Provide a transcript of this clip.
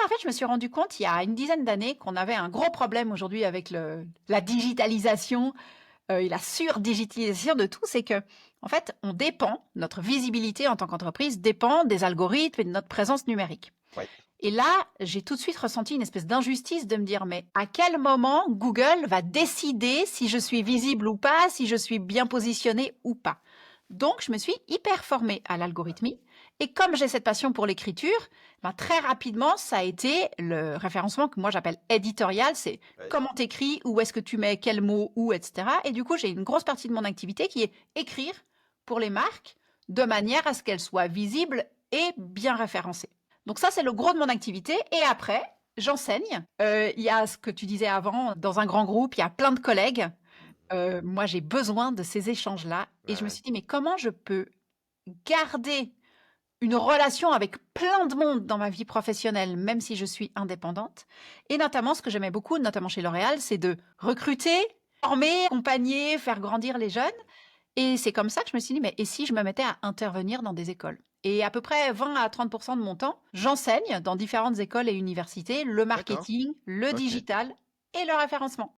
en fait, je me suis rendu compte il y a une dizaine d'années qu'on avait un gros problème aujourd'hui avec la digitalisation et la surdigitalisation de tout, c'est que, en fait, on dépend, notre visibilité en tant qu'entreprise dépend des algorithmes et de notre présence numérique. Oui, Et là, j'ai tout de suite ressenti une espèce d'injustice de me dire, mais à quel moment Google va décider si je suis visible ou pas, si je suis bien positionnée ou pas? Donc, je me suis hyper formée à l'algorithmie. Et comme j'ai cette passion pour l'écriture, ben, très rapidement, ça a été le référencement que moi j'appelle éditorial. C'est oui. comment t'écris, où est-ce que tu mets quel mot, où, etc. Et du coup, j'ai une grosse partie de mon activité qui est écrire pour les marques de manière à ce qu'elles soient visibles et bien référencées. Donc ça, c'est le gros de mon activité. Et après, j'enseigne. Il y a ce que tu disais avant, dans un grand groupe, il y a plein de collègues. Moi, j'ai besoin de ces échanges-là. Et je me Ouais. suis dit, mais comment je peux garder une relation avec plein de monde dans ma vie professionnelle, même si je suis indépendante? Et notamment, ce que j'aimais beaucoup, notamment chez L'Oréal, c'est de recruter, former, accompagner, faire grandir les jeunes. Et c'est comme ça que je me suis dit, mais et si je me mettais à intervenir dans des écoles? Et à peu près 20 à 30% de mon temps, j'enseigne dans différentes écoles et universités le D'accord. marketing, le OK. digital et le référencement.